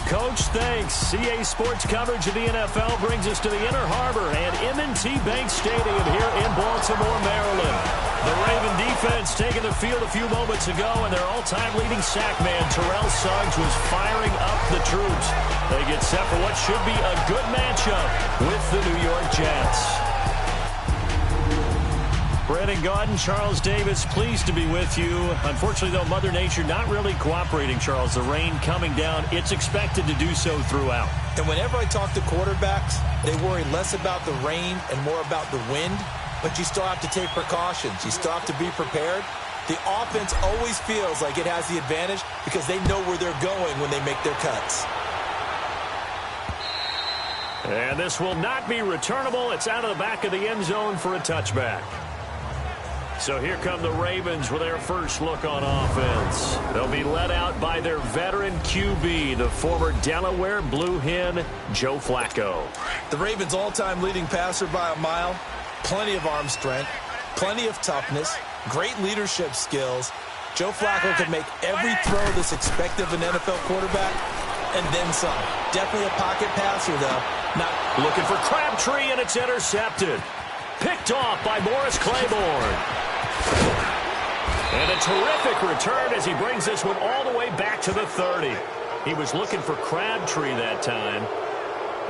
Coach, thanks. CA Sports coverage of the NFL brings us to the Inner Harbor and M&T Bank Stadium here in Baltimore, Maryland. The Raven defense taking the field a few moments ago, and their all-time leading sack man, Terrell Suggs, was firing up the troops. They get set for what should be a good matchup with the New York Jets. Brandon Gaudin, Charles Davis, pleased to be with you. Unfortunately, though, Mother Nature not really cooperating, Charles. The rain coming down. It's expected to do so throughout. And whenever I talk to quarterbacks, they worry less about the rain and more about the wind. But you still have to take precautions. You still have to be prepared. The offense always feels like it has the advantage because they know where they're going when they make their cuts. And this will not be returnable. It's out of the back of the end zone for a touchback. So here come the Ravens with their first look on offense. They'll be led out by their veteran QB, the former Delaware Blue Hen, Joe Flacco. The Ravens' all-time leading passer by a mile, plenty of arm strength, plenty of toughness, great leadership skills. Joe Flacco can make every throw that's expected of an NFL quarterback, and then some. Definitely a pocket passer, though. Not looking for Crabtree, and it's intercepted. Picked off by Morris Claiborne. And a terrific return as he brings this one all the way back to the 30. He was looking for Crabtree that time.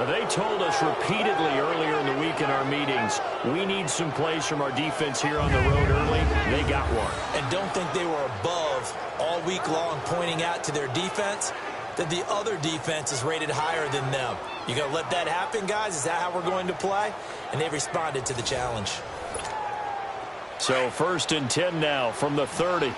They told us repeatedly earlier in the week in our meetings, we need some plays from our defense here on the road early. They got one. And don't think they were above all week long pointing out to their defense that the other defense is rated higher than them. You going to let that happen, guys? Is that how we're going to play? And they responded to the challenge. So 1st and 10 now from the 30.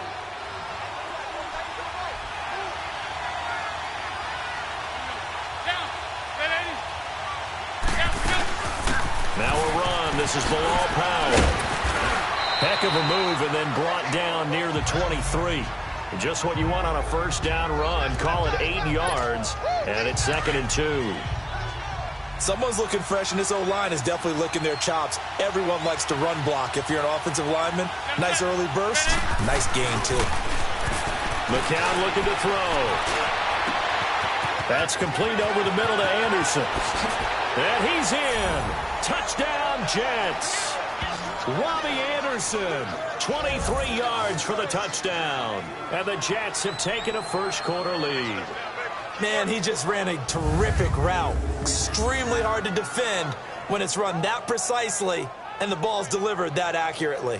Now a run. This is Bilal Powell. Heck of a move and then brought down near the 23. Just what you want on a first down run. Call it 8 yards, and it's 2nd and 2. Someone's looking fresh, and this O-line is definitely licking their chops. Everyone likes to run block if you're an offensive lineman. Nice early burst. Nice gain, too. McCown looking to throw. That's complete over the middle to Anderson. And he's in. Touchdown, Jets. Robbie Anderson, 23 yards for the touchdown. And the Jets have taken a first-quarter lead. Man, he just ran a terrific route. Extremely hard to defend when it's run that precisely and the ball's delivered that accurately.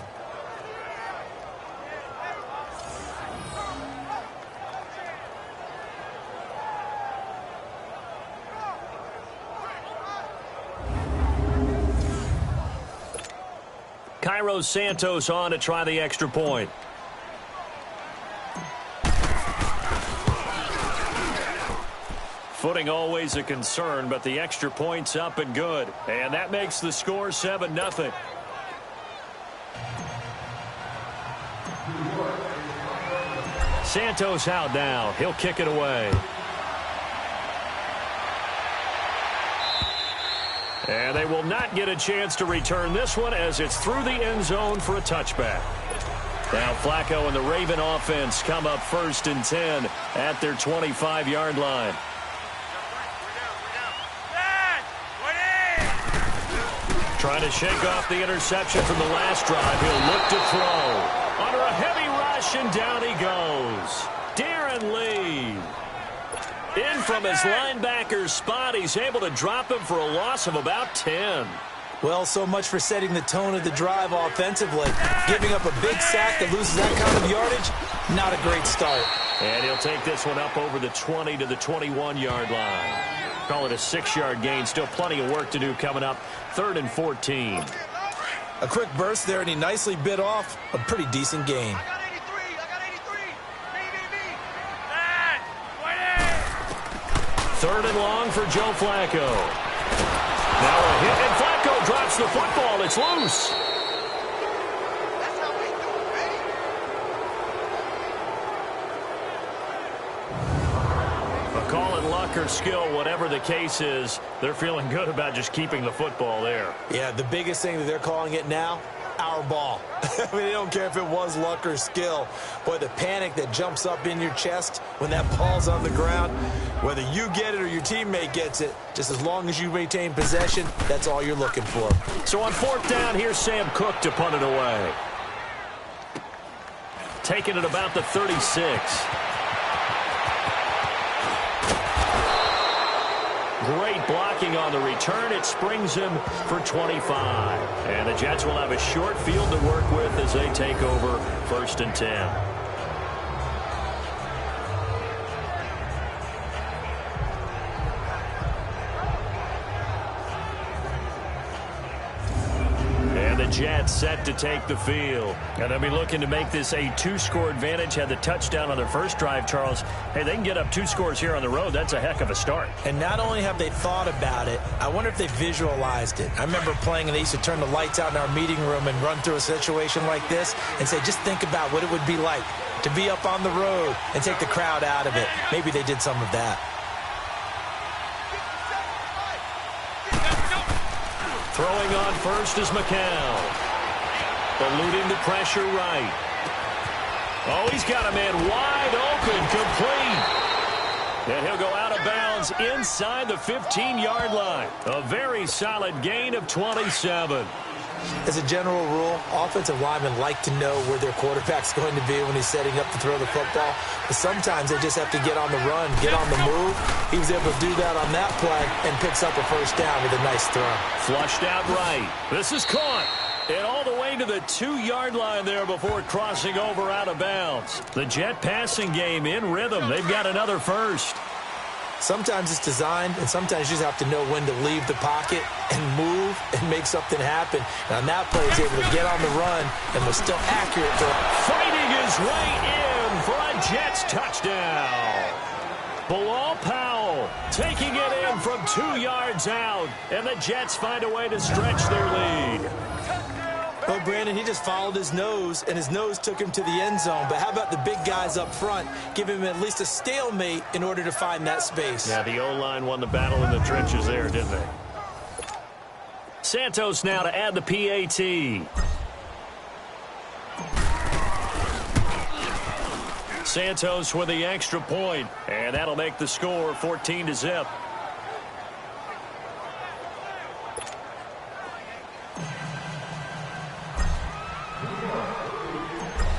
Cairo Santos on to try the extra point. Footing always a concern, but the extra point's up and good. And that makes the score 7-0. Santos out now. He'll kick it away. And they will not get a chance to return this one as it's through the end zone for a touchback. Now Flacco and the Raven offense come up 1st and 10 at their 25-yard line. Trying to shake off the interception from the last drive. He'll look to throw. Under a heavy rush, and down he goes. Darren Lee. In from his linebacker's spot. He's able to drop him for a loss of about 10. Well, so much for setting the tone of the drive offensively. Giving up a big sack that loses that kind of yardage, not a great start. And he'll take this one up over the 20 to the 21-yard line. Call it a 6-yard gain. Still plenty of work to do coming up. 3rd and 14. A quick burst there, and he nicely bit off a pretty decent gain. I got 83. Third and long for Joe Flacco. Now a hit, and Flacco drops the football. It's loose. Call it luck or skill, whatever the case is, they're feeling good about just keeping the football there. Yeah, the biggest thing that they're calling it now, our ball. I mean, they don't care if it was luck or skill. Boy, the panic that jumps up in your chest when that ball's on the ground, whether you get it or your teammate gets it, just as long as you maintain possession, that's all you're looking for. So on fourth down, here's Sam Cook to punt it away. Taking it about the 36. Great blocking on the return. It springs him for 25. And the Jets will have a short field to work with as they take over 1st and 10. Jets set to take the field. And they'll be looking to make this a 2-score advantage. Had the touchdown on their first drive, Charles. Hey, they can get up 2 scores here on the road. That's a heck of a start. And not only have they thought about it, I wonder if they visualized it. I remember playing and they used to turn the lights out in our meeting room and run through a situation like this and say, just think about what it would be like to be up on the road and take the crowd out of it. Maybe they did some of that. Throwing on first is McCown. Eluding the pressure right. Oh, he's got a man wide open, complete. And he'll go out of bounds inside the 15-yard line. A very solid gain of 27. As a general rule, offensive linemen like to know where their quarterback's going to be when he's setting up to throw the football. But sometimes they just have to get on the run, get on the move. He was able to do that on that play and picks up a first down with a nice throw. Flushed out right. This is caught. And all the way to the 2-yard line there before crossing over out of bounds. The Jet passing game in rhythm. They've got another first. Sometimes it's designed, and sometimes you just have to know when to leave the pocket and move and make something happen. And on that play, he's able to get on the run and was still accurate. Fighting his way in for a Jets touchdown. Bilal Powell taking it in from 2 yards out, and the Jets find a way to stretch their lead. Well, Brandon, he just followed his nose, and his nose took him to the end zone. But how about the big guys up front? Give him at least a stalemate in order to find that space. Yeah, the O-line won the battle in the trenches there, didn't they? Santos now to add the PAT. Santos with the extra point, and that'll make the score 14-0.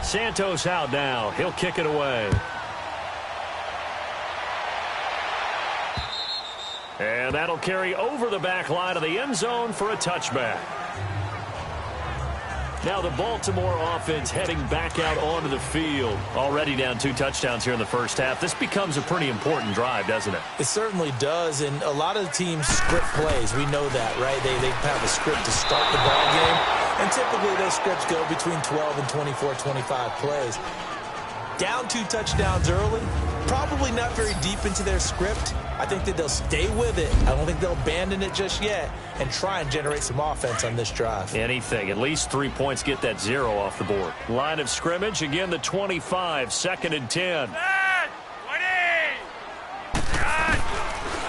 Santos out now. He'll kick it away. And that'll carry over the back line of the end zone for a touchback. Now the Baltimore offense heading back out onto the field. Already down 2 touchdowns here in the first half. This becomes a pretty important drive, doesn't it? It certainly does, and a lot of the teams script plays. We know that, right? They have a script to start the ball game, and typically those scripts go between 12 and 24, 25 plays. Down 2 touchdowns early, probably not very deep into their script. I think that they'll stay with it. I don't think they'll abandon it just yet and try and generate some offense on this drive. Anything. At least 3 points, get that 0 off the board. Line of scrimmage, again the 25, 2nd and 10.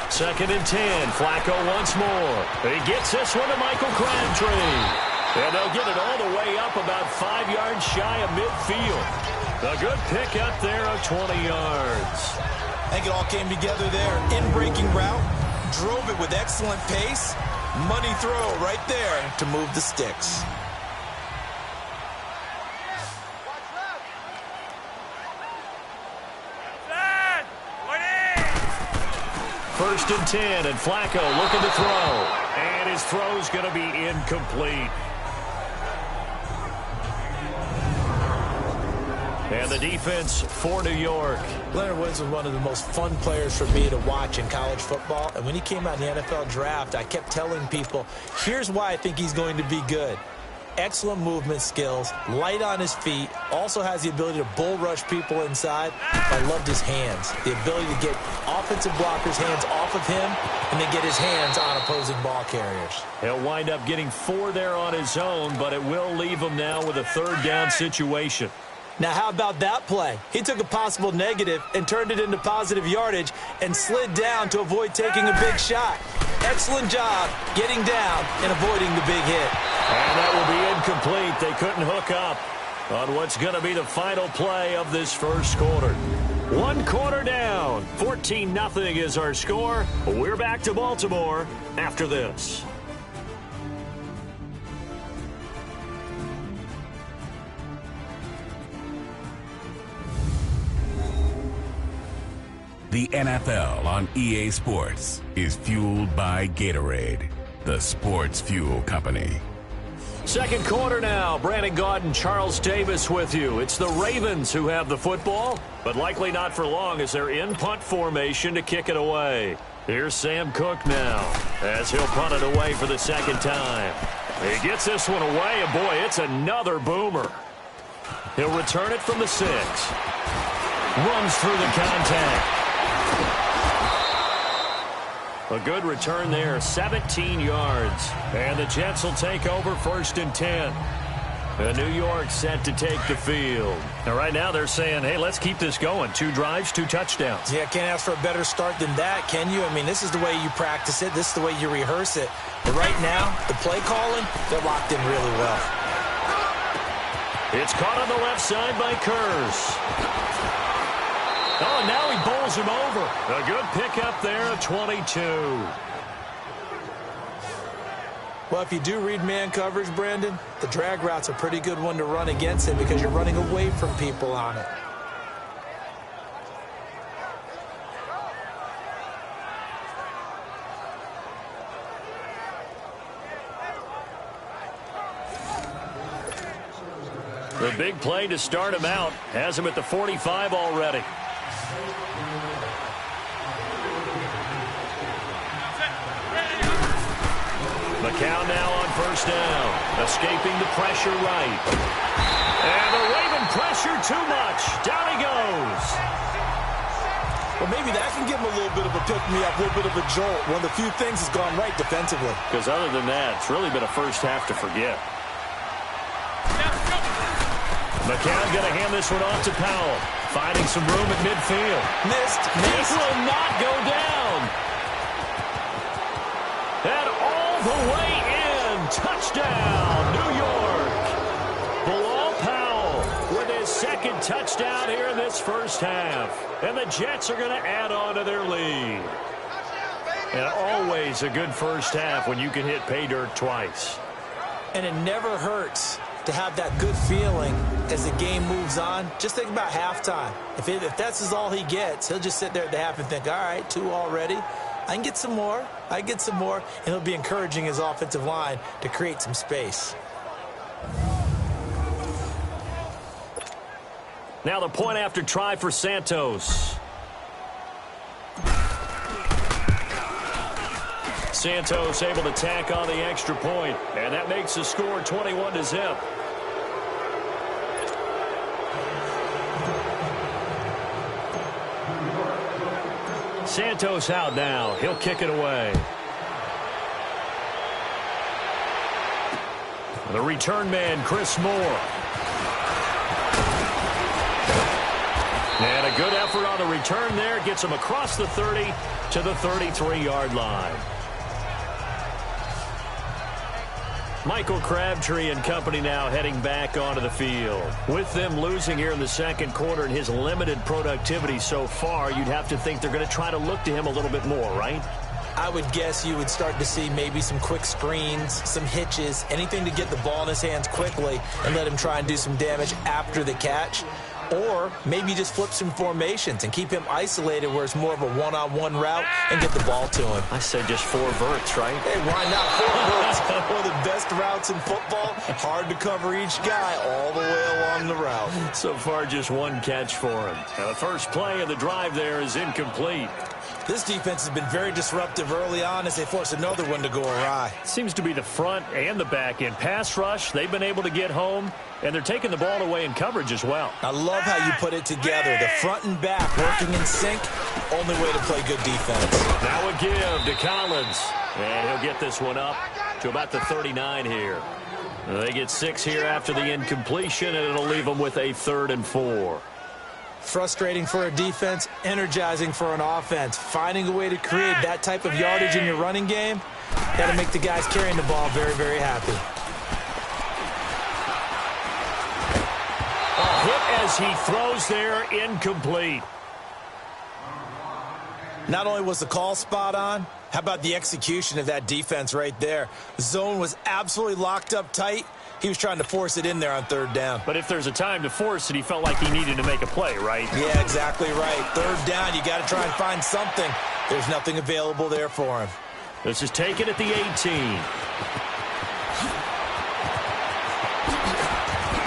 2nd and 10. Flacco once more. He gets this one to Michael Crabtree. And they'll get it all the way up about 5 yards shy of midfield. A good pick up there of 20 yards. I think it all came together there. In-breaking route, drove it with excellent pace. Money throw right there to move the sticks. First and 10, and Flacco looking to throw. And his throw's going to be incomplete. And the defense for New York. Leonard Williams was one of the most fun players for me to watch in college football. And when he came out in the NFL draft, I kept telling people, here's why I think he's going to be good. Excellent movement skills, light on his feet, also has the ability to bull rush people inside. I loved his hands, the ability to get offensive blockers' hands off of him and then get his hands on opposing ball carriers. He'll wind up getting 4 there on his own, but it will leave him now with a 3rd down situation. Now, how about that play? He took a possible negative and turned it into positive yardage and slid down to avoid taking a big shot. Excellent job getting down and avoiding the big hit. And that will be incomplete. They couldn't hook up on what's going to be the final play of this first quarter. 1 quarter down. 14-0 is our score. We're back to Baltimore after this. The NFL on EA Sports is fueled by Gatorade, the sports fuel company. Second quarter now. Brandon Gaudin, Charles Davis with you. It's the Ravens who have the football, but likely not for long as they're in punt formation to kick it away. Here's Sam Cook now as he'll punt it away for the second time. He gets this one away, and boy, it's another boomer. He'll return it from the 6. Runs through the contact. A good return there, 17 yards. And the Jets will take over 1st and 10. And New York set to take the field. Now, right now, they're saying, hey, let's keep this going. 2 drives, 2 touchdowns. Yeah, can't ask for a better start than that, can you? I mean, this is the way you practice it. This is the way you rehearse it. But right now, the play calling, they're locked in really well. It's caught on the left side by Kurz. Oh, and now he bowls him over. A good pickup there at 22. Well, if you do read man coverage, Brandon, the drag route's a pretty good one to run against it because you're running away from people on it. The big play to start him out has him at the 45 already. McCown now on 1st down, escaping the pressure right. And the Raven pressure too much. Down he goes. Well, maybe that can give him a little bit of a pick-me-up, a little bit of a jolt. One of the few things has gone right defensively. Because other than that, it's really been a first half to forget. McCown's going to hand this one off to Powell. Finding some room at midfield. Missed. This will not go down. And all the way in. Touchdown, New York. Bilal Powell with his 2nd touchdown here in this first half. And the Jets are going to add on to their lead. And always a good first half when you can hit pay dirt twice. And it never hurts to have that good feeling as the game moves on. Just think about halftime. If that's all he gets, he'll just sit there at the half and think, all right, 2 already. I can get some more. I can get some more. And he'll be encouraging his offensive line to create some space. Now the point after try for Santos. Santos able to tack on the extra point, and that makes the score 21-0. Santos out now. He'll kick it away. The return man, Chris Moore. And a good effort on the return there. Gets him across the 30 to the 33-yard line. Michael Crabtree and company now heading back onto the field. With them losing here in the second quarter and his limited productivity so far, you'd have to think they're going to try to look to him a little bit more, right? I would guess you would start to see maybe some quick screens, some hitches, anything to get the ball in his hands quickly and let him try and do some damage after the catch. Or maybe just flip some formations and keep him isolated where it's more of a one-on-one route and get the ball to him. I say just 4 verts, right? Hey, why not 4 verts? One of the best routes in football. Hard to cover each guy all the way along the route. So far, just 1 catch for him. Now, the first play of the drive there is incomplete. This defense has been very disruptive early on as they force another one to go awry. Seems to be the front and the back end. Pass rush, they've been able to get home, and they're taking the ball away in coverage as well. I love how you put it together. The front and back working in sync, only way to play good defense. Now a give to Collins, and he'll get this one up to about the 39 here. They get 6 here after the incompletion, and it'll leave them with a 3rd and 4. Frustrating for a defense, energizing for an offense. Finding a way to create that type of yardage in your running game, got to make the guys carrying the ball very, very happy. A hit as he throws there, incomplete. Not only was the call spot on, how about the execution of that defense right there? Zone was absolutely locked up tight. He was trying to force it in there on 3rd down. But if there's a time to force it, he felt like he needed to make a play, right? Yeah, exactly right. 3rd down, you got to try and find something. There's nothing available there for him. This is taken at the 18.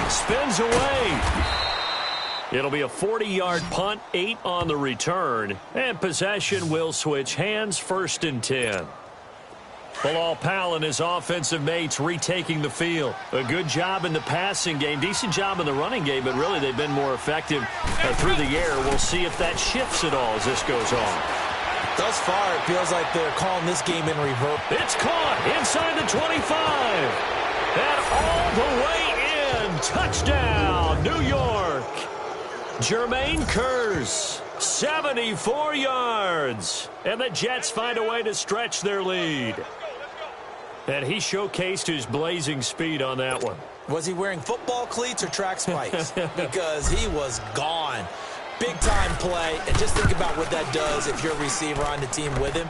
Spins away. It'll be a 40-yard punt, 8 on the return, and possession will switch hands, 1st and 10. Bilal Powell and his offensive mates retaking the field. A good job in the passing game, decent job in the running game, but really they've been more effective through the air. We'll see if that shifts at all as this goes on. Thus far, it feels like they're calling this game in reverse. It's caught inside the 25. And all the way in. Touchdown, New York. Jermaine Kearse, 74 yards. And the Jets find a way to stretch their lead. And he showcased his blazing speed on that one. Was he wearing football cleats or track spikes? Because he was gone. Big-time play. And just think about what that does if you're a receiver on the team with him.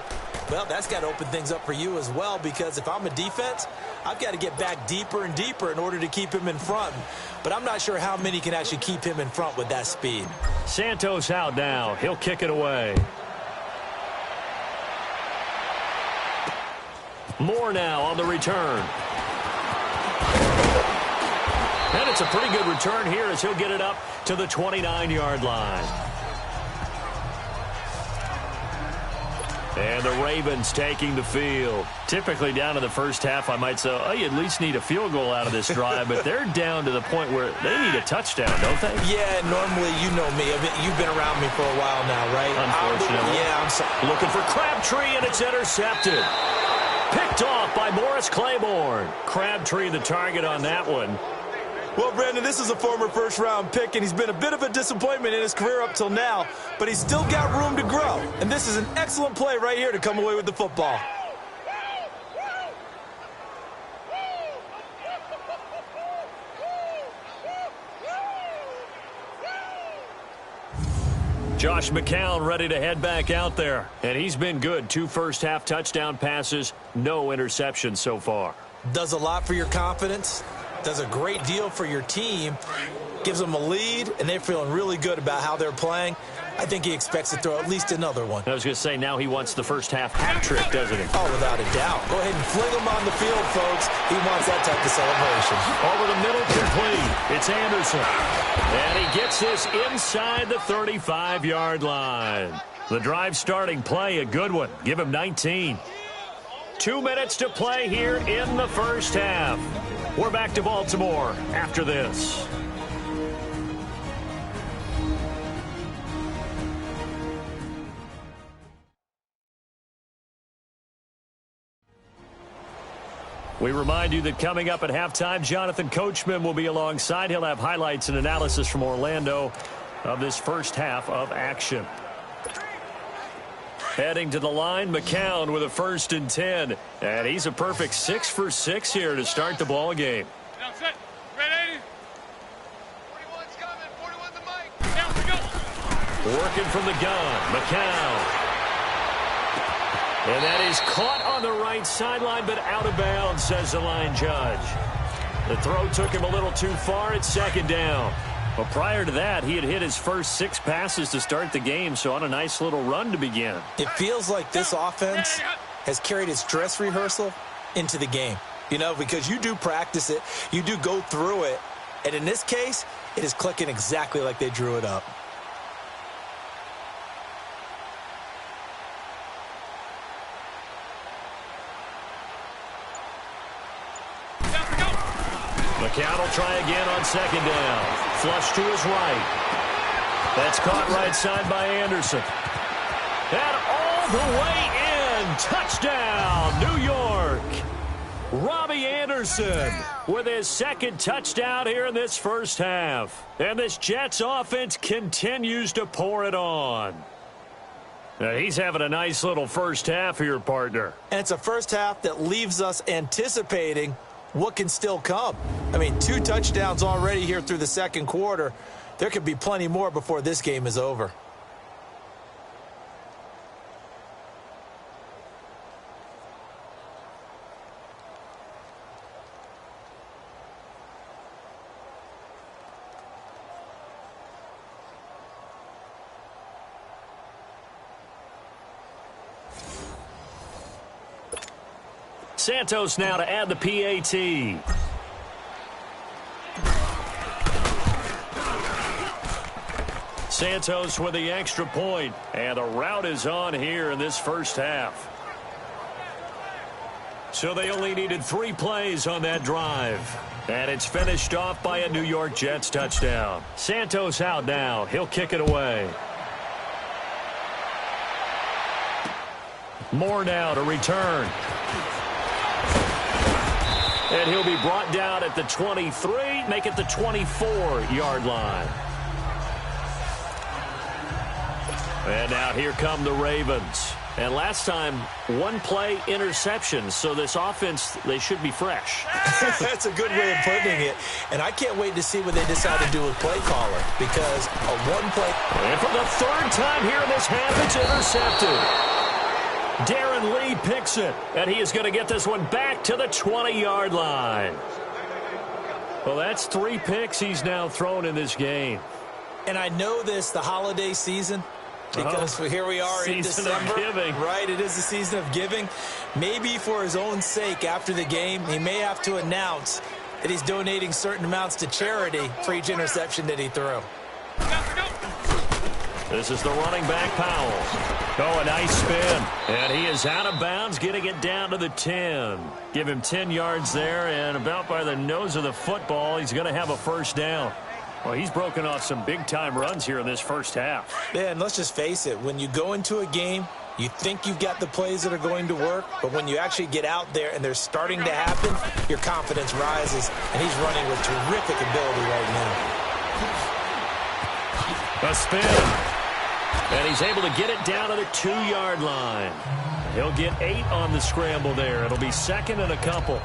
Well, that's got to open things up for you as well, because if I'm a defense, I've got to get back deeper and deeper in order to keep him in front. But I'm not sure how many can actually keep him in front with that speed. Santos out now. He'll kick it away. Moore now on the return. And it's a pretty good return here as he'll get it up to the 29-yard line. And the Ravens taking the field. Typically down to the first half, I might say, oh, you at least need a field goal out of this drive. But they're down to the point where they need a touchdown, don't they? Yeah, normally, you know me. You've been around me for a while now, right? Unfortunately. I'm sorry. Looking for Crabtree, and it's intercepted. Picked off by Morris Claiborne. Crabtree the target on that one. Well, Brandon, this is a former first-round pick, and he's been a bit of a disappointment in his career up till now, but he's still got room to grow. And this is an excellent play right here to come away with the football. Josh McCown ready to head back out there. And he's been good. 2 first-half touchdown passes, no interceptions so far. Does a lot for your confidence. Does a great deal for your team. Gives them a lead, and they're feeling really good about how they're playing. I think he expects to throw at least another one. I was going to say, now he wants the first-half hat trick, doesn't he? Oh, without a doubt. Go ahead and fling him on the field, folks. He wants that type of celebration. Over the middle, complete. It's Anderson. And he gets this inside the 35-yard line. The drive starting play, a good one. Give him 19. 2 minutes to play here in the first half. We're back to Baltimore after this. We remind you that coming up at halftime, Jonathan Coachman will be alongside. He'll have highlights and analysis from Orlando of this first half of action. Heading to the line, McCown with a 1st and 10. And he's a perfect 6 for 6 here to start the ball game. Ready? 41's coming. 41's the mic. Down we go. Working from the gun, McCown. And that is caught on the right sideline, but out of bounds, says the line judge. The throw took him a little too far at 2nd down. But prior to that, he had hit his first 6 passes to start the game, so on a nice little run to begin. It feels like this offense has carried its dress rehearsal into the game. You know, because you do practice it, you do go through it, and in this case, it is clicking exactly like they drew it up. McCown will try again on 2nd down. Flush to his right. That's caught right side by Anderson. And all the way in. Touchdown, New York. Robbie Anderson with his second touchdown here in this first half. And this Jets offense continues to pour it on. Now, he's having a nice little first half here, partner. And it's a first half that leaves us anticipating what can still come. I mean, 2 touchdowns already here through the second quarter. There could be plenty more before this game is over. Santos now to add the PAT. Santos with the extra point, and the route is on here in this first half. So they only needed 3 plays on that drive, and it's finished off by a New York Jets touchdown. Santos out now. He'll kick it away. Moore now to return. And he'll be brought down at the 23, make it the 24-yard line. And now here come the Ravens. And last time, 1-play interception. So this offense, they should be fresh. That's a good way of putting it. And I can't wait to see what they decide to do with play caller. Because a 1-play... And for the 3rd time here in this half, it's intercepted. Darren Lee picks it, and he is going to get this one back to the 20-yard line. Well, that's 3 picks he's now thrown in this game. And I know this, the holiday season, because here we are in December. Season of giving. Right, it is the season of giving. Maybe for his own sake after the game, he may have to announce that he's donating certain amounts to charity for each interception that he threw. This is the running back, Powell. Oh, a nice spin. And he is out of bounds, getting it down to the 10. Give him 10 yards there, and about by the nose of the football, he's going to have a first down. Well, he's broken off some big-time runs here in this first half. Yeah, and let's just face it. When you go into a game, you think you've got the plays that are going to work, but when you actually get out there and they're starting to happen, your confidence rises, and he's running with terrific ability right now. A spin. And he's able to get it down to the 2-yard line. He'll get 8 on the scramble there. It'll be 2nd and a couple.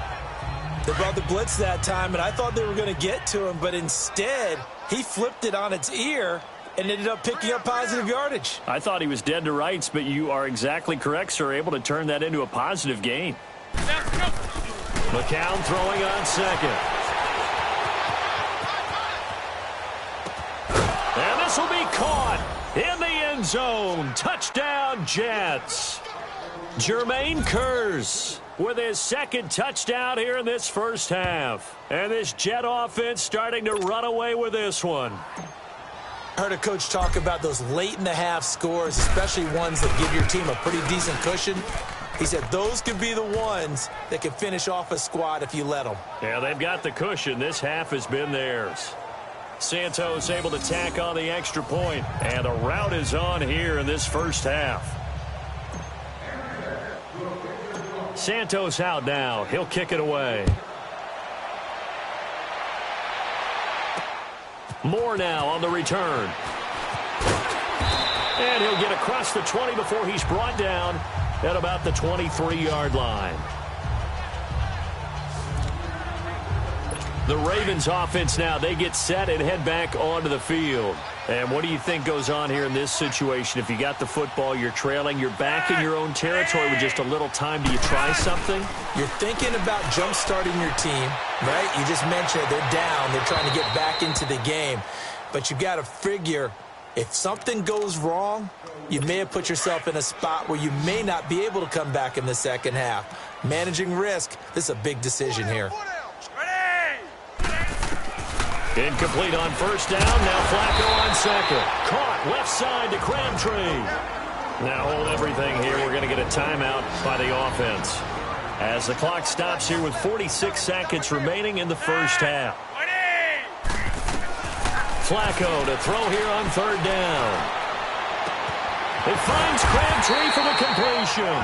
They brought the blitz that time, and I thought they were going to get to him, but instead, he flipped it on its ear and ended up picking up positive yardage. I thought he was dead to rights, but you are exactly correct, sir, able to turn that into a positive gain. McCown throwing on 2nd. And this will be caught in the end zone. Touchdown, Jets. Jermaine Kearse with his 2nd touchdown here in this first half. And this Jet offense starting to run away with this one. I heard a coach talk about those late-in-the-half scores, especially ones that give your team a pretty decent cushion. He said those could be the ones that can finish off a squad if you let them. Yeah, they've got the cushion. This half has been theirs. Santos able to tack on the extra point, and the route is on here in this first half. Santos out now. He'll kick it away. Moore now on the return. And he'll get across the 20 before he's brought down at about the 23-yard line. The Ravens offense now, they get set and head back onto the field. And what do you think goes on here in this situation? If you got the football, you're trailing, you're back in your own territory with just a little time. Do you try something? You're thinking about jump-starting your team, right? You just mentioned they're down. They're trying to get back into the game. But you've got to figure if something goes wrong, you may have put yourself in a spot where you may not be able to come back in the second half. Managing risk, this is a big decision here. Incomplete on first down. Now Flacco on 2nd. Caught left side to Crabtree. Now hold everything here. We're going to get a timeout by the offense as the clock stops here with 46 seconds remaining in the first half. Flacco to throw here on 3rd down. It finds Crabtree for the completion.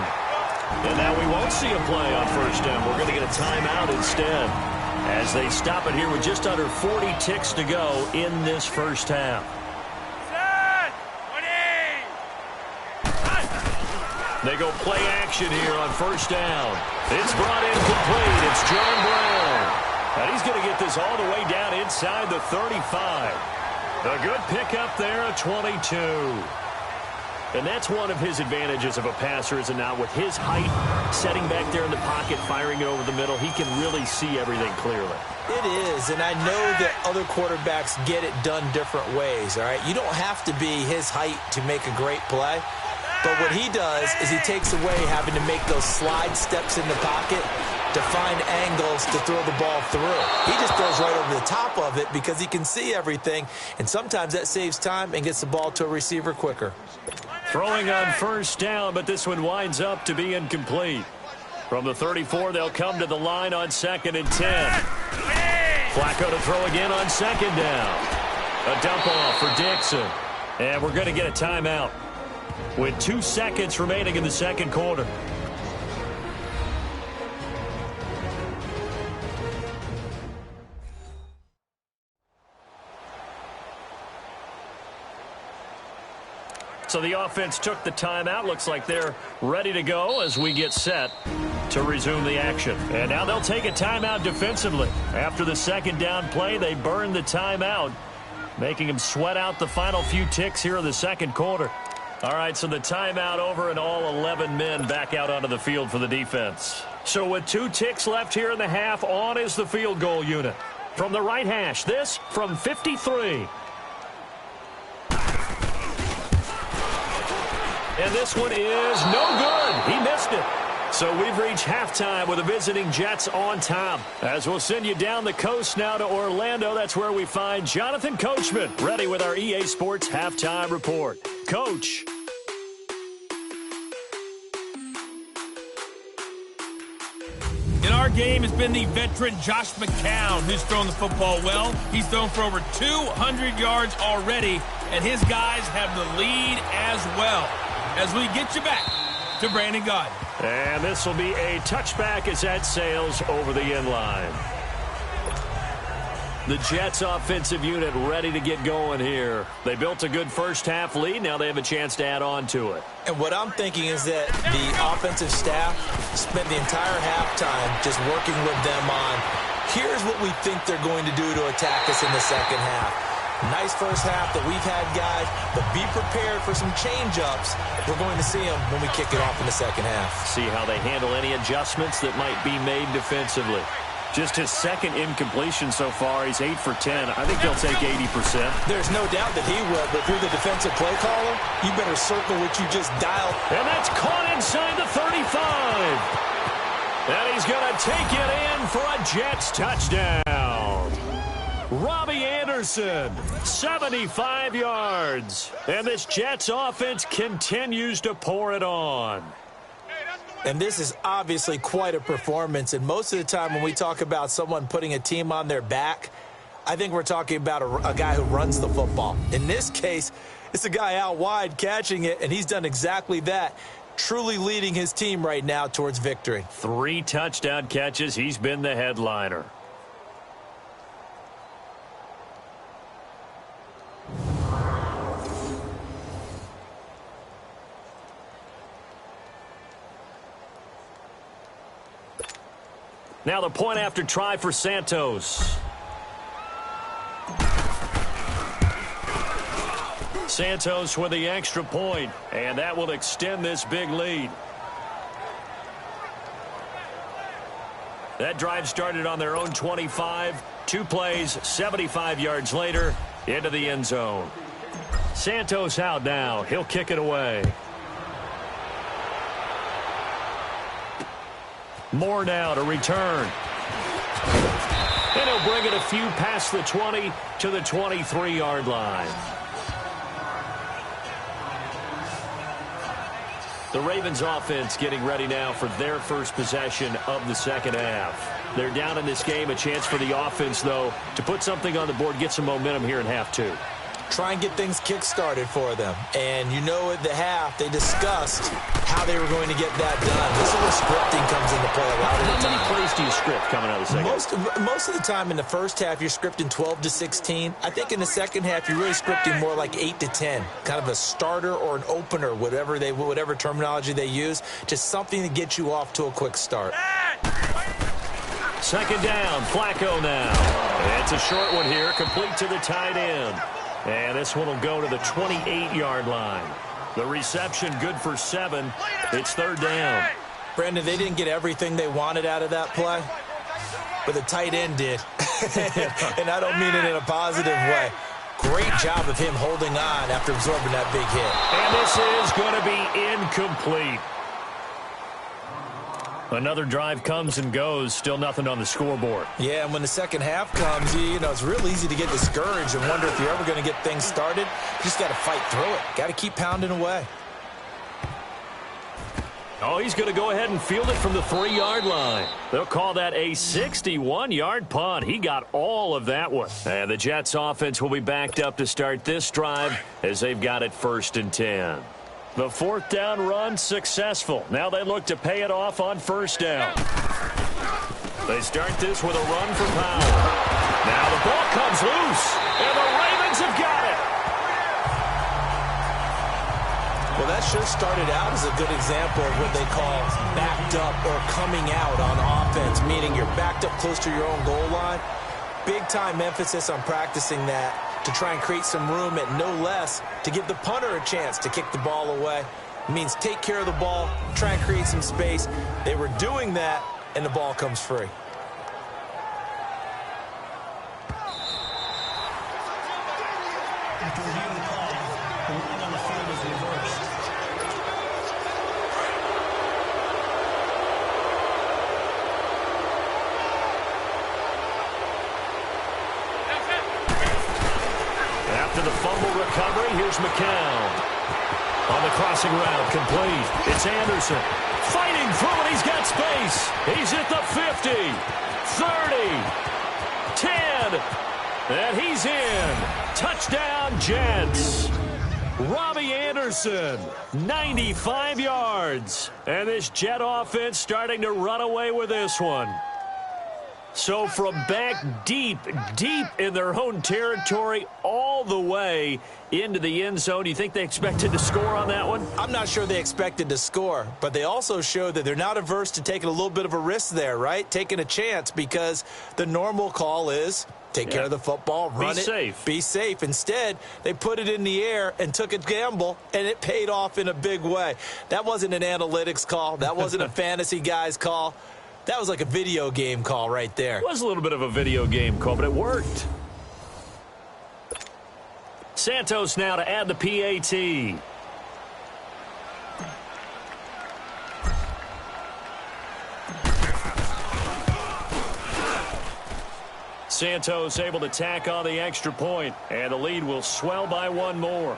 And now we won't see a play on first down. We're going to get a timeout instead as they stop it here with just under 40 ticks to go in this first half. They go play action here on first down. It's brought in complete. It's John Brown. And he's going to get this all the way down inside the 35. A good pickup there, a 22. And that's one of his advantages of a passer, is it not? With his height, setting back there in the pocket, firing it over the middle, he can really see everything clearly. It is, and I know that other quarterbacks get it done different ways, all right? You don't have to be his height to make a great play. But what he does is he takes away having to make those slide steps in the pocket to find angles to throw the ball through. He just throws right over the top of it because he can see everything, and sometimes that saves time and gets the ball to a receiver quicker. Throwing on first down, but this one winds up to be incomplete. From the 34, they'll come to the line on 2nd and 10. Flacco to throw again on 2nd down. A dump off for Dixon. And we're going to get a timeout with 2 seconds remaining in the second quarter. So the offense took the timeout. Looks like they're ready to go as we get set to resume the action. And now they'll take a timeout defensively. After the second down play, they burn the timeout, making them sweat out the final few ticks here in the second quarter. All right, so the timeout over and all 11 men back out onto the field for the defense. So with 2 ticks left here in the half, on is the field goal unit. From the right hash, this from 53. And this one is no good. He missed it. So we've reached halftime with the visiting Jets on top. As we'll send you down the coast now to Orlando, that's where we find Jonathan Coachman, ready with our EA Sports Halftime Report. Coach. In our game, it's been the veteran Josh McCown who's thrown the football well. He's thrown for over 200 yards already, and his guys have the lead as well. As we get you back to Brandon Gaudin. And this will be a touchback as that sails over the end line. The Jets offensive unit ready to get going here. They built a good first half lead. Now they have a chance to add on to it. And what I'm thinking is that the offensive staff spent the entire halftime just working with them on, here's what we think they're going to do to attack us in the second half. Nice first half that we've had, guys, but be prepared for some change-ups. We're going to see them when we kick it off in the second half. See how they handle any adjustments that might be made defensively. Just his second incompletion so far. He's 8 for 10. I think they'll take 80%. There's no doubt that he will, but if you're the defensive play caller, you better circle what you just dialed. And that's caught inside the 35. And he's going to take it in for a Jets touchdown. Robbie Anderson, 75 yards. And this Jets offense continues to pour it on. And this is obviously quite a performance. And most of the time when we talk about someone putting a team on their back, I think we're talking about a guy who runs the football. In this case, it's a guy out wide catching it, and he's done exactly that, truly leading his team right now towards victory. 3 touchdown catches. He's been the headliner. Now the point after try for Santos. Santos with the extra point, and that will extend this big lead. That drive started on their own 25. 2 plays, 75 yards later, into the end zone. Santos out now. He'll kick it away. Moore now to return. And he'll bring it a few past the 20 to the 23-yard line. The Ravens offense getting ready now for their first possession of the second half. They're down in this game. A chance for the offense, though, to put something on the board, get some momentum here in half 2. try and get things kick-started for them. And you know at the half, they discussed how they were going to get that done. This is where scripting comes into play a lot of the time. How many plays do you script coming out of the second? Most of the time in the first half, you're scripting 12 to 16. I think in the second half, you're really scripting more like 8 to 10. Kind of a starter or an opener, whatever terminology they use. Just something to get you off to a quick start. Second down, Flacco now. It's a short one here, complete to the tight end. And this one will go to the 28-yard line. The reception good for 7. It's third down. Brandon, they didn't get everything they wanted out of that play, but the tight end did. And I don't mean it in a positive way. Great job of him holding on after absorbing that big hit. And this is going to be incomplete. Another drive comes and goes, still nothing on the scoreboard. Yeah, and when the second half comes, you know, it's real easy to get discouraged and wonder if you're ever going to get things started. You just got to fight through it. Got to keep pounding away. Oh, he's going to go ahead and field it from the 3-yard line. They'll call that a 61-yard punt. He got all of that one. And the Jets offense will be backed up to start this drive as they've got it 1st and 10. The 4th down run successful. Now they look to pay it off on 1st down. They start this with a run for power. Now the ball comes loose, and the Ravens have got it. Well, that sure started out as a good example of what they call backed up or coming out on offense, meaning you're backed up close to your own goal line. Big-time emphasis on practicing that to try and create some room at no less to give the punter a chance to kick the ball away. It means take care of the ball, try and create some space. They were doing that, and the ball comes free. After reviewing the call, the line on the field is reversed. After the fumble recovery, here's McCown. On the crossing route, complete. It's Anderson. Fighting through it, he's got space. He's at the 50, 30, 10, and he's in. Touchdown, Jets. Robbie Anderson, 95 yards. And this Jet offense starting to run away with this one. So from back deep in their own territory all the way into the end zone, do you think they expected to score on that one? I'm not sure they expected to score, but they also showed that they're not averse to taking a little bit of a risk there, right? Taking a chance, because the normal call is take care of the football, run it, be safe. Instead, they put it in the air and took a gamble, and it paid off in a big way. That wasn't an analytics call. That wasn't a fantasy guy's call. That was like a video game call right there. It was a little bit of a video game call, but it worked. Santos now to add the PAT. Santos able to tack on the extra point, and the lead will swell by one more.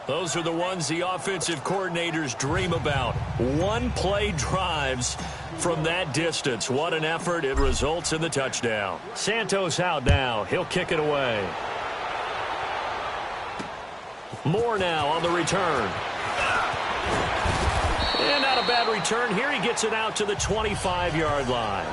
Those are the ones the offensive coordinators dream about. One-play drives from that distance. What an effort. It results in the touchdown. Santos out now. He'll kick it away. Moore now on the return. And not a bad return here. He gets it out to the 25-yard line.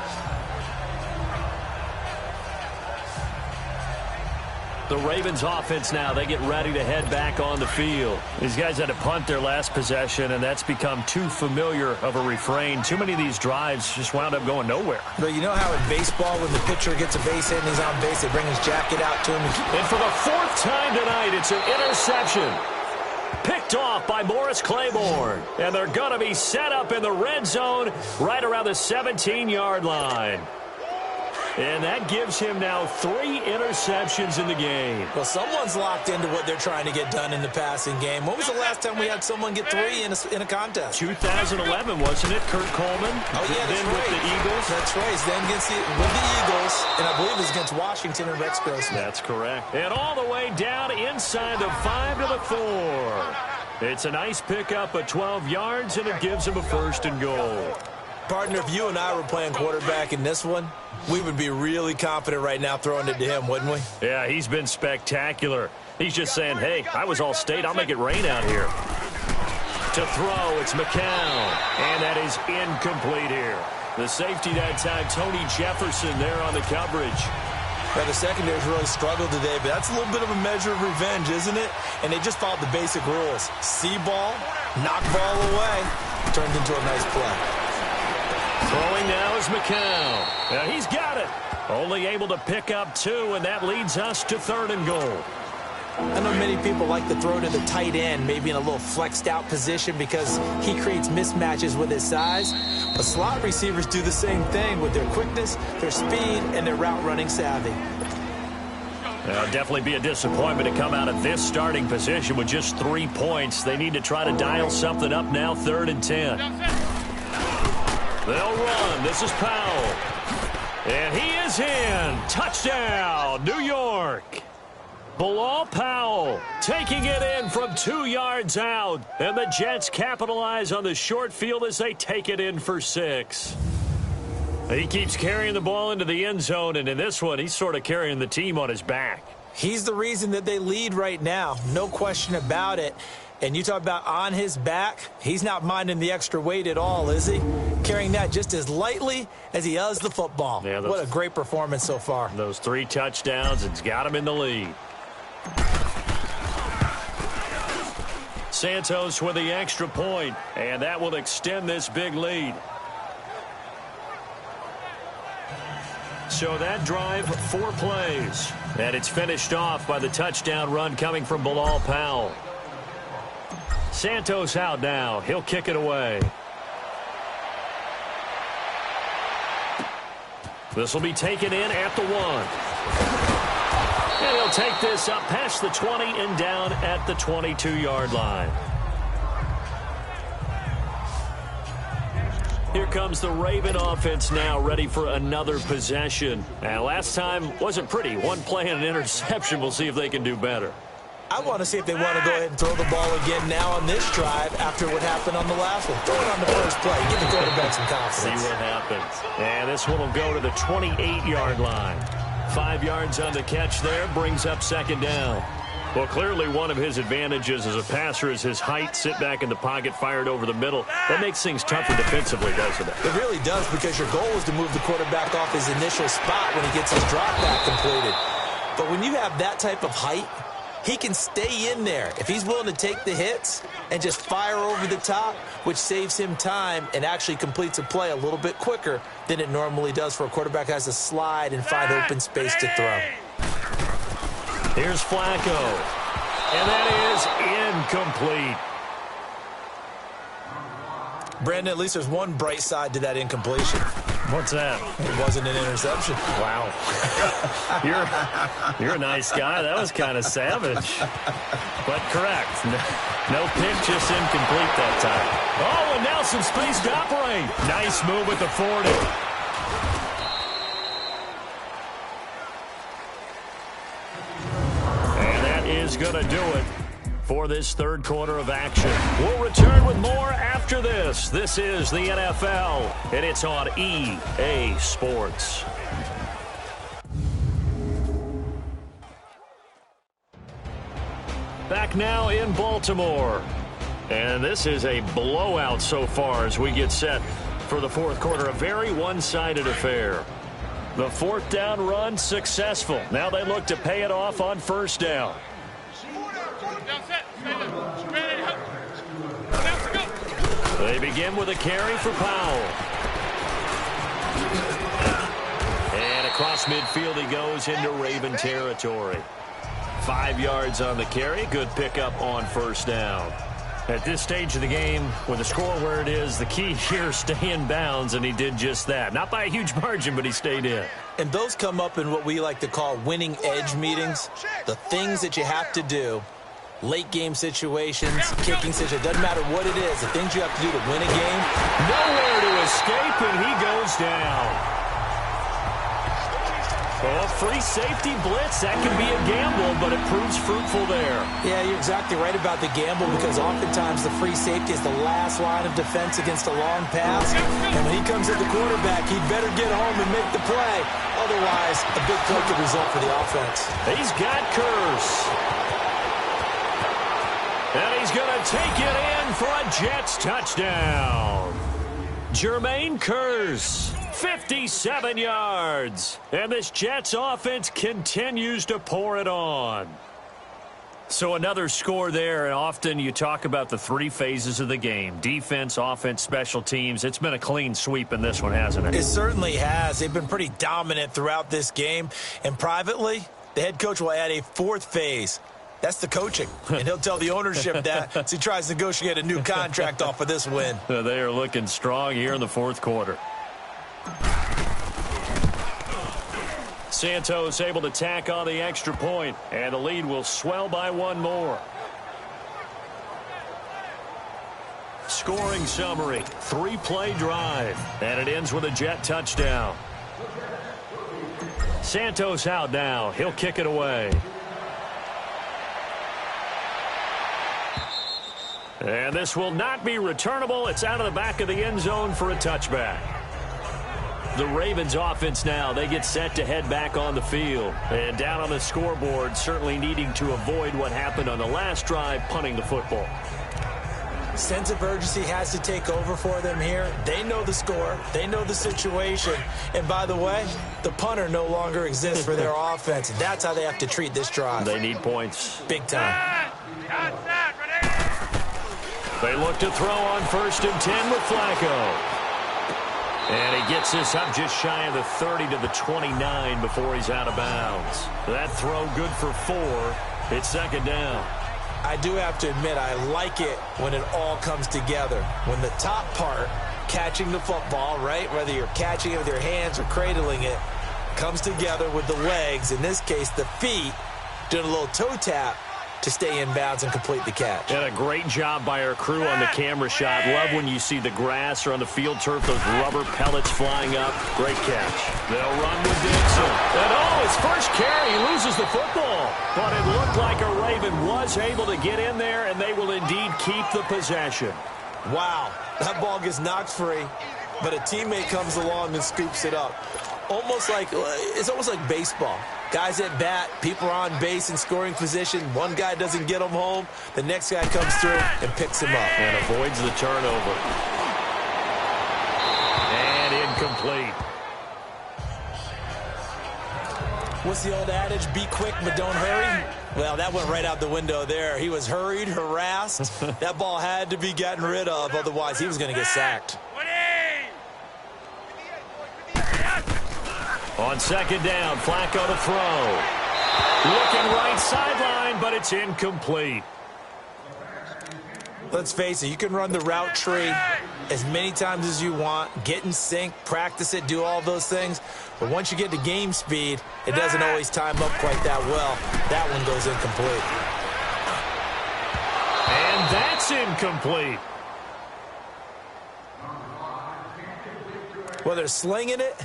The Ravens offense now, they get ready to head back on the field. These guys had to punt their last possession, and that's become too familiar of a refrain. Too many of these drives just wound up going nowhere. But you know how in baseball, when the pitcher gets a base hit and he's on base, they bring his jacket out to him. And for the 4th time tonight, it's an interception. Picked off by Morris Claiborne. And they're going to be set up in the red zone right around the 17-yard line. And that gives him now 3 interceptions in the game. Well, someone's locked into what they're trying to get done in the passing game. When was the last time we had someone get 3 in a contest? 2011, wasn't it? Kurt Coleman. Oh, yeah, that's then right. with the Eagles. That's right. Then with the Eagles, and I believe it was against Washington and Rex Grossman. That's correct. And all the way down inside the 5 to the 4. It's a nice pickup of 12 yards, and it gives him a 1st and goal. Partner, if you and I were playing quarterback in this one, we would be really confident right now throwing it to him, wouldn't we? Yeah, he's been spectacular. He's just saying, hey, I was all state. I'll make it rain out here. To throw, it's McCown. And that is incomplete here. The safety that time, Tony Jefferson there on the coverage. Yeah, the secondary's really struggled today, but that's a little bit of a measure of revenge, isn't it? And they just followed the basic rules. See ball, knock ball away. Turned into a nice play. Throwing now is McCown. Now he's got it. Only able to pick up 2, and that leads us to 3rd and goal. I know many people like to throw to the tight end, maybe in a little flexed out position because he creates mismatches with his size. But slot receivers do the same thing with their quickness, their speed, and their route running savvy. Definitely be a disappointment to come out of this starting position with just 3 points. They need to try to dial something up now, 3rd and 10. They'll run. This is Powell. And he is in. Touchdown, New York. Bilal Powell taking it in from 2 yards out. And the Jets capitalize on the short field as they take it in for 6. He keeps carrying the ball into the end zone, and in this one, he's sort of carrying the team on his back. He's the reason that they lead right now. No question about it. And you talk about on his back, he's not minding the extra weight at all, is he? Carrying that just as lightly as he does the football. Yeah, what a great performance so far. Those 3 touchdowns, it's got him in the lead. Santos with the extra point, and that will extend this big lead. So that drive, 4 plays. And it's finished off by the touchdown run coming from Bilal Powell. Santos out now. He'll kick it away. This will be taken in at the 1. And he'll take this up past the 20 and down at the 22-yard line. Here comes the Raven offense now, ready for another possession. Now, last time wasn't pretty. 1 play and an interception. We'll see if they can do better. I want to see if they want to go ahead and throw the ball again now on this drive after what happened on the last one. Throw it on the first play. Give the quarterback some confidence. See what happens. And this one will go to the 28-yard line. 5 yards on the catch there, brings up 2nd down. Well, clearly one of his advantages as a passer is his height, sit back in the pocket, fired over the middle. That makes things tougher defensively, doesn't it? It really does, because your goal is to move the quarterback off his initial spot when he gets his drop back completed. But when you have that type of height, he can stay in there if he's willing to take the hits and just fire over the top, which saves him time and actually completes a play a little bit quicker than it normally does for a quarterback who has to slide and find open space to throw. Here's Flacco. And that is incomplete. Brandon, at least there's one bright side to that incompletion. What's that? It wasn't an interception. Wow. You're a nice guy. That was kind of savage. But correct. No pick, just incomplete that time. Oh, and now some space to operate. Nice move with the 40. And that is going to do it for this 3rd quarter of action. We'll return with more after this. This is the NFL, and it's on EA Sports. Back now in Baltimore. And this is a blowout so far as we get set for the 4th quarter. A very one-sided affair. The 4th down run successful. Now they look to pay it off on 1st down. They begin with a carry for Powell. And across midfield he goes into Raven territory. 5 yards on the carry. Good pickup on 1st down. At this stage of the game, with the score where it is, the key here, stay in bounds, and he did just that. Not by a huge margin, but he stayed in. And those come up in what we like to call winning edge meetings. The things that you have to do. Late game situations, kicking situations, doesn't matter what it is, the things you have to do to win a game. Nowhere to escape, and he goes down. Oh, free safety blitz. That can be a gamble, but it proves fruitful there. Yeah, you're exactly right about the gamble because oftentimes the free safety is the last line of defense against a long pass. And when he comes at the quarterback, he'd better get home and make the play. Otherwise, a big play could result for the offense. He's got Kearse. And he's going to take it in for a Jets touchdown. Jermaine Kearse, 57 yards. And this Jets offense continues to pour it on. So another score there, and often you talk about the three phases of the game. Defense, offense, special teams. It's been a clean sweep in this one, hasn't it? It certainly has. They've been pretty dominant throughout this game. And privately, the head coach will add a fourth phase. That's the coaching. And he'll tell the ownership that as he tries to negotiate a new contract off of this win. They are looking strong here in the fourth quarter. Santos able to tack on the extra point, and the lead will swell by one more. Scoring summary, 3-play drive, and it ends with a Jet touchdown. Santos out now. He'll kick it away. And this will not be returnable. It's out of the back of the end zone for a touchback. The Ravens offense now, they get set to head back on the field. And down on the scoreboard, certainly needing to avoid what happened on the last drive, punting the football. Sense of urgency has to take over for them here. They know the score. They know the situation. And by the way, the punter no longer exists for their offense. That's how they have to treat this drive. They need points. Big time. They look to throw on 1st and 10 with Flacco. And he gets this up just shy of the 30 to the 29 before he's out of bounds. That throw good for 4. It's second down. I do have to admit, I like it when it all comes together. When the top part, catching the football, right, whether you're catching it with your hands or cradling it, comes together with the legs, in this case the feet, doing a little toe tap to stay in bounds and complete the catch. And a great job by our crew on the camera shot. Love when you see the grass or on the field turf, those rubber pellets flying up. Great catch. They'll run with Dixon. And his first carry, he loses the football. But it looked like a Raven was able to get in there, and they will indeed keep the possession. Wow, that ball gets knocked free, but a teammate comes along and scoops it up. It's almost like baseball. Guys at bat, people are on base in scoring position. One guy doesn't get them home. The next guy comes through and picks him up. And avoids the turnover. And incomplete. What's the old adage? Be quick, but don't hurry. Well, that went right out the window there. He was hurried, harassed. That ball had to be gotten rid of. Otherwise, he was going to get sacked. On second down, Flacco to throw. Looking right sideline, but it's incomplete. Let's face it, you can run the route tree as many times as you want, get in sync, practice it, do all those things. But once you get to game speed, it doesn't always time up quite that well. That one goes incomplete. And that's incomplete. Well, they're slinging it.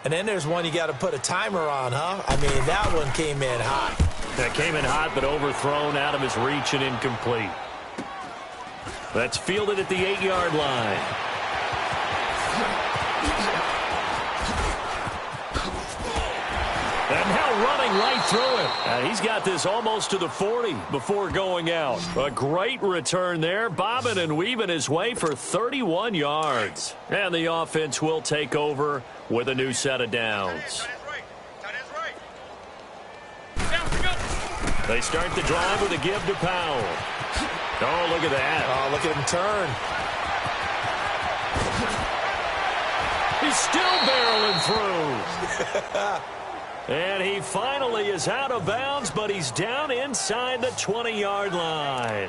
And then there's one you got to put a timer on, huh? I mean, that one came in hot. That came in hot, but overthrown out of his reach and incomplete. That's fielded at the 8-yard line. And now running right through it. And he's got this almost to the 40 before going out. A great return there. Bobbing and weaving his way for 31 yards. And the offense will take over with a new set of downs. They start the drive with a give to Powell. Oh, look at that. Oh, look at him turn. He's still barreling through. And he finally is out of bounds, but he's down inside the 20-yard line.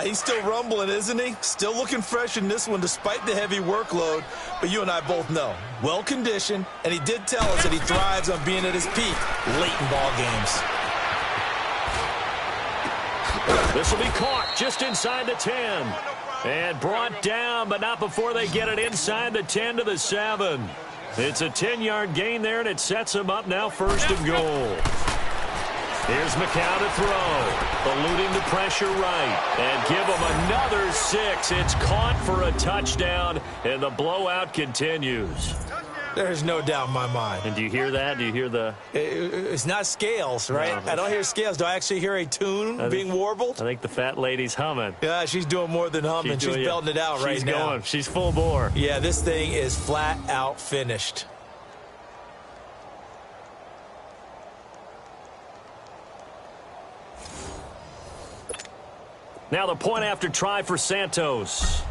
He's still rumbling, isn't he? Still looking fresh in this one despite the heavy workload. But you and I both know, well-conditioned, and he did tell us that he thrives on being at his peak late in ball games. This will be caught just inside the 10. And brought down, but not before they get it inside the 10 to the 7. It's a 10-yard gain there, and it sets him up now 1st and goal. Here's McCown to throw. Eluding the pressure right. And give him another 6. It's caught for a touchdown, and the blowout continues. There's no doubt in my mind. And do you hear that? Do you hear the... It's not scales, right? No. I don't hear scales. Do I actually hear a tune being warbled? I think the fat lady's humming. Yeah, she's doing more than humming. She's belting it out right now. She's going. She's full bore. Yeah, this thing is flat out finished. Now the point after try for Santos.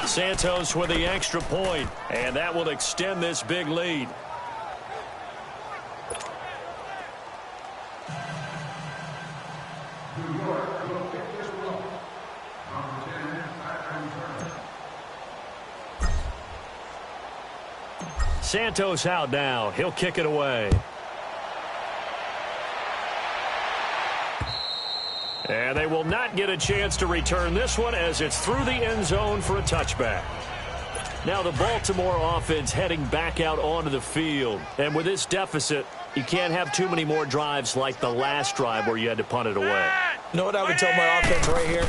Santos with the extra point, and that will extend this big lead. Santos out now. He'll kick it away. And they will not get a chance to return this one as it's through the end zone for a touchback. Now the Baltimore offense heading back out onto the field. And with this deficit, you can't have too many more drives like the last drive where you had to punt it away. You know what I would tell my offense right here?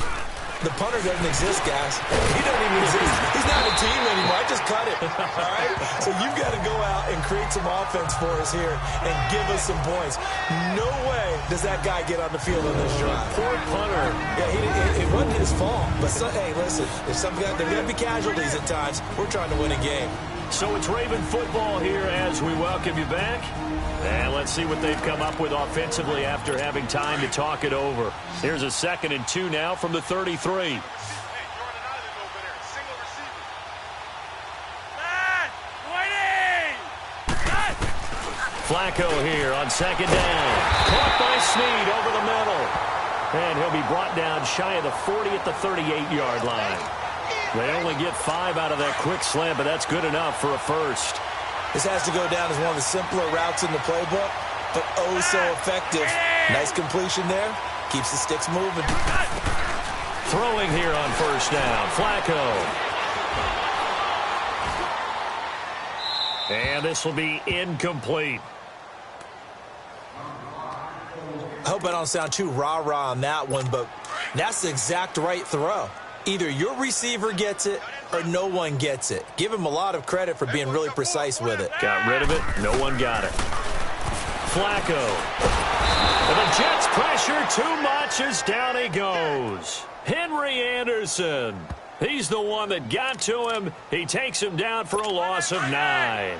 The punter doesn't exist, guys. He doesn't even exist. He's not a team anymore. I just cut it. All right? So you've got to go out and create some offense for us here and give us some points. No way does that guy get on the field on this drive. Poor punter. Yeah, it wasn't his fault. But, hey, listen, there's going to be casualties at times. We're trying to win a game. So it's Raven football here as we welcome you back. And let's see what they've come up with offensively after having time to talk it over. Here's a 2nd and 2 now from the 33. Flacco here on 2nd down. Caught by Snead over the middle. And he'll be brought down shy of the 40 at the 38-yard line. They only get 5 out of that quick slant, but that's good enough for a first. This has to go down as one of the simpler routes in the playbook, but oh so effective. Nice completion there. Keeps the sticks moving. Throwing here on 1st down. Flacco. And this will be incomplete. I hope I don't sound too rah-rah on that one, but that's the exact right throw. Either your receiver gets it or no one gets it. Give him a lot of credit for being really precise with it. Got rid of it. No one got it. Flacco. And the Jets pressure too much as down he goes. Henry Anderson. He's the one that got to him. He takes him down for a loss of 9.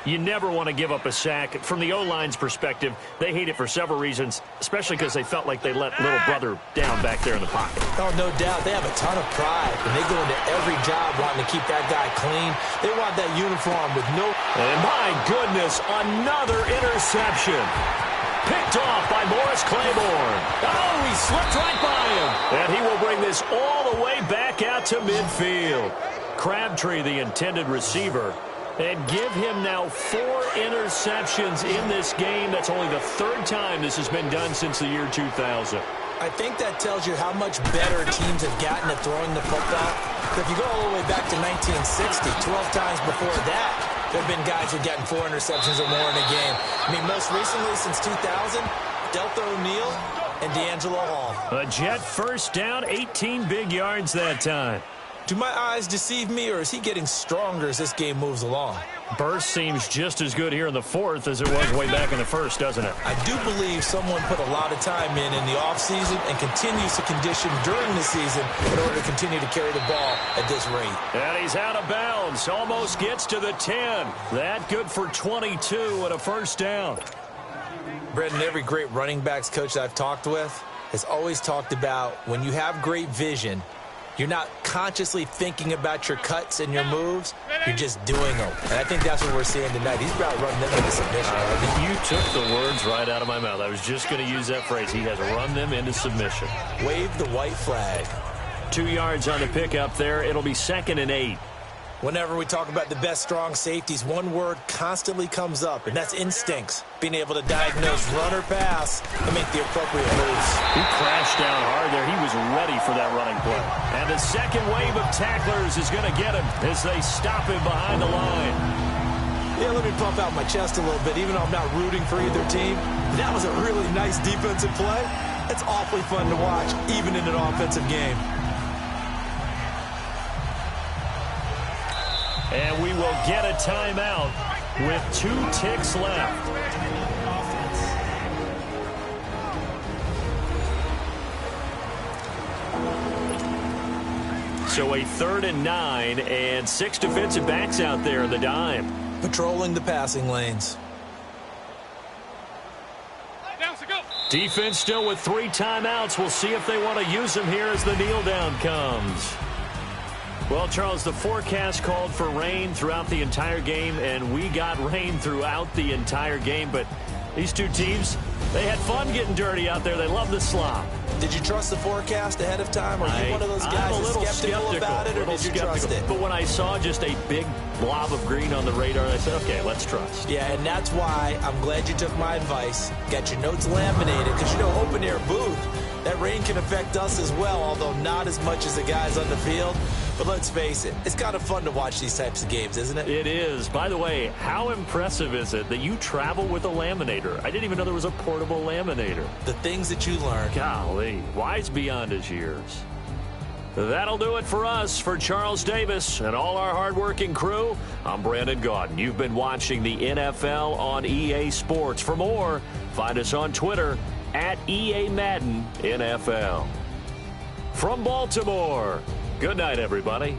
You never want to give up a sack. From the O-line's perspective, they hate it for several reasons, especially because they felt like they let little brother down back there in the pocket. Oh, no doubt. They have a ton of pride, and they go into every job wanting to keep that guy clean. They want that uniform with no... And my goodness, another interception. Picked off by Morris Claiborne. Oh, he slipped right by him. And he will bring this all the way back out to midfield. Crabtree, the intended receiver, and give him now 4 interceptions in this game. That's only the 3rd time this has been done since the year 2000. I think that tells you how much better teams have gotten at throwing the football. If you go all the way back to 1960, 12 times before that, there have been guys who've gotten 4 interceptions or more in a game. I mean, most recently since 2000, Deltha O'Neal and D'Angelo Hall. A Jet 1st down, 18 big yards that time. Do my eyes deceive me, or is he getting stronger as this game moves along? Burst seems just as good here in the 4th as it was way back in the 1st, doesn't it? I do believe someone put a lot of time in the offseason and continues to condition during the season in order to continue to carry the ball at this rate. And he's out of bounds. Almost gets to the 10. That good for 22 and a 1st down. Brendan, every great running backs coach that I've talked with has always talked about when you have great vision, you're not consciously thinking about your cuts and your moves. You're just doing them. And I think that's what we're seeing tonight. He's about running them into submission. You took the words right out of my mouth. I was just going to use that phrase. He has run them into submission. Wave the white flag. 2 yards on the pickup there. It'll be 2nd and 8. Whenever we talk about the best strong safeties, one word constantly comes up, and that's instincts. Being able to diagnose run or pass and make the appropriate moves. He crashed down hard there. He was is ready for that running play. And the second wave of tacklers is going to get him as they stop him behind the line. Yeah, let me pump out my chest a little bit, even though I'm not rooting for either team. That was a really nice defensive play. It's awfully fun to watch, even in an offensive game. And we will get a timeout with 2 ticks left. So a 3rd and 9 and 6 defensive backs out there in the dime. Patrolling the passing lanes. Defense still with 3 timeouts. We'll see if they want to use them here as the kneel down comes. Well, Charles, the forecast called for rain throughout the entire game, and we got rain throughout the entire game. But these two teams, they had fun getting dirty out there. They love the slop. Did you trust the forecast ahead of time? Are you one of those guys that's skeptical about it, or did you trust it? But when I saw just a big blob of green on the radar, I said, okay, let's trust. Yeah, and that's why I'm glad you took my advice. Got your notes laminated, because, open air booth, that rain can affect us as well, although not as much as the guys on the field. But let's face it, it's kind of fun to watch these types of games, isn't it? It is. By the way, how impressive is it that you travel with a laminator? I didn't even know there was a portable laminator. The things that you learn. Golly, wise beyond his years. That'll do it for us. For Charles Davis and all our hardworking crew, I'm Brandon Gaudin. You've been watching the NFL on EA Sports. For more, find us on Twitter at EA Madden NFL. From Baltimore, good night, everybody.